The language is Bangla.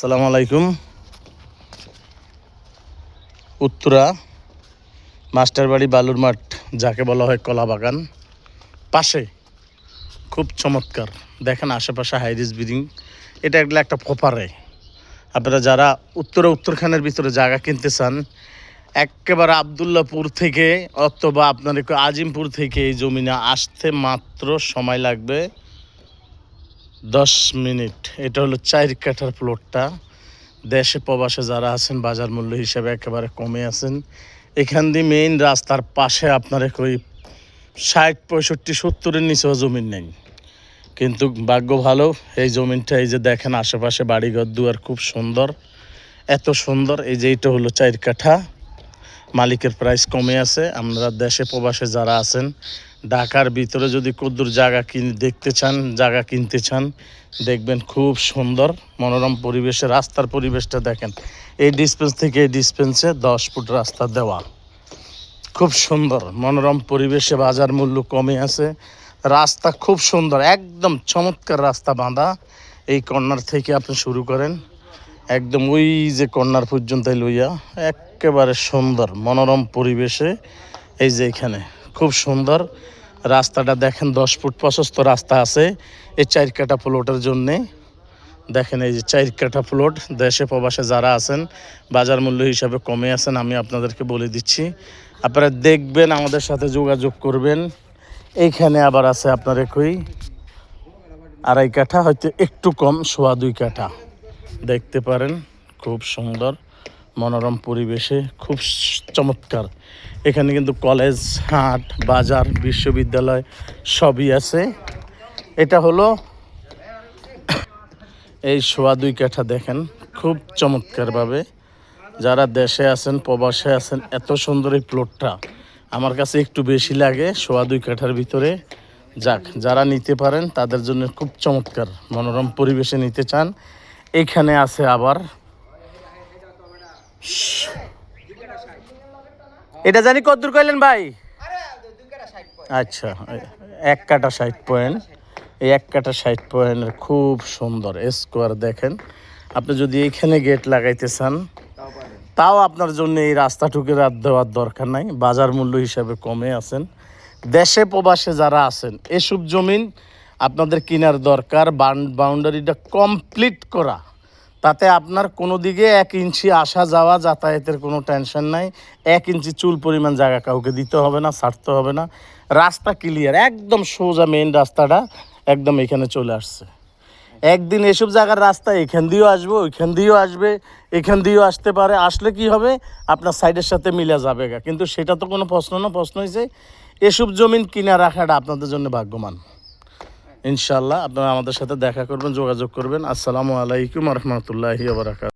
আসসালামু আলাইকুম। উত্তরা মাস্টারবাড়ি বালুর মাঠ, যাকে বলা হয় কলা বাগান, পাশে খুব চমৎকার দেখেন আশেপাশে হাইরিস বিল্ডিং। এটা একটা প্রপারে আপনারা যারা উত্তরখানের ভিতরে জায়গা কিনতে চান, একেবারে আবদুল্লাপুর থেকে অথবা আপনার একটু আজিমপুর থেকে এই জমিনে আসতে মাত্র সময় লাগবে 10 মিনিট। এটা হলো 4 কাঠার প্লটটা। দেশে প্রবাসে যারা আছেন বাজার মূল্য হিসেবে একেবারে কমে আছেন। এখান দিয়ে মেইন রাস্তার পাশে আপনার ওই 60, 65, 70-এর নিচেও জমিন নেই, কিন্তু ভাগ্য ভালো এই জমিনটা এই যে দেখেন আশেপাশে বাড়িঘর দুয়ার খুব সুন্দর, এত সুন্দর। এই যে এটা হলো 4 কাঠা, মালিকের প্রাইস কমে আছে। আমরা দেশে প্রবাসে যারা আছেন ঢাকার ভিতরে যদি কদ্দুর জায়গা দেখতে চান, জায়গা কিনতে চান, দেখবেন খুব সুন্দর মনোরম পরিবেশে। রাস্তার পরিবেশটা দেখেন, এই ডিসপেন্স থেকে এই ডিসপেন্সে 10 ফুট রাস্তা দেওয়া, খুব সুন্দর মনোরম পরিবেশে। বাজার মূল্য কমে আছে, রাস্তা খুব সুন্দর, একদম চমৎকার রাস্তা বাঁধা। এই কর্নার থেকে আপনি শুরু করেন একদম ওই যে কর্নার পর্যন্ত লইয়া একেবারে সুন্দর মনোরম পরিবেশে। এই যে এখানে খুব সুন্দর রাস্তাটা দেখেন, 10 ফুট প্রশস্ত রাস্তা আছে এই 4 কাঠা প্লটের জন্যে। দেখেন এই যে 4 কাঠা প্লট, দেশে প্রবাসে যারা আছেন বাজার মূল্য হিসাবে কমে আছেন, আমি আপনাদেরকে বলে দিচ্ছি। আপনারা দেখবেন, আমাদের সাথে যোগাযোগ করবেন। এইখানে আবার আছে আপনার একই 2.5 কাঠা, হয়তো একটু কম, 2.25 কাঠা দেখতে পারেন। খুব সুন্দর মনোরম পরিবেশে, খুব চমৎকার। এখানে কিন্তু কলেজ, হাট, বাজার, বিশ্ববিদ্যালয় সবই আছে। এটা হলো এই 2.25 কাঠা দেখেন খুব চমৎকারভাবে। যারা দেশে আছেন প্রবাসে আছেন, এত সুন্দর এই প্লটটা আমার কাছে একটু বেশি লাগে 2.25 কাঠার ভিতরে। যাক, যারা নিতে পারেন তাদের জন্য খুব চমৎকার মনোরম পরিবেশে নিতে চান। এখানে আছে আবার, এটা জানি কতদূর কইলেন ভাই? আচ্ছা, 1 কাঠা 60 পয়েন্ট। এই 1 কাঠা 60 পয়েন্টের খুব সুন্দর স্কোয়ার দেখেন। আপনি যদি এইখানে গেট লাগাইতে চান তাও আপনার জন্য এই রাস্তাটুকু রাত দেওয়ার দরকার নাই, বাজার মূল্য হিসাবে কমে আছেন। দেশে প্রবাসে যারা আছেন এসব জমিন আপনাদের কেনার দরকার, বাউন্ডারিটা কমপ্লিট করা, তাতে আপনার কোনো দিকে 1 ইঞ্চি আসা যাওয়া যাতায়াতের কোনো টেনশন নাই। 1 ইঞ্চি চুল পরিমাণ জায়গা কাউকে দিতে হবে না, ছাড়তে হবে না। রাস্তা ক্লিয়ার, একদম সোজা মেইন রাস্তাটা একদম এখানে চলে আসছে। একদিন এসব জায়গার রাস্তা এখান দিয়েও আসবে, ওইখান দিয়েও আসবে, এখান দিয়েও আসতে পারে। আসলে কি হবে, আপনার সাইডের সাথে মিলে যাবে গা, কিন্তু সেটা তো কোনো প্রশ্ন না। প্রশ্ন হয়েছে এসব জমিন কিনা রাখাটা আপনাদের জন্য ভাগ্যমান। ইনশাল্লাহ আপনারা আমাদের সাথে দেখা করবেন, যোগাযোগ করবেন। আসসালামু আলাইকুম রহমতুল্লাহি ওয়া বারাকাতুহু।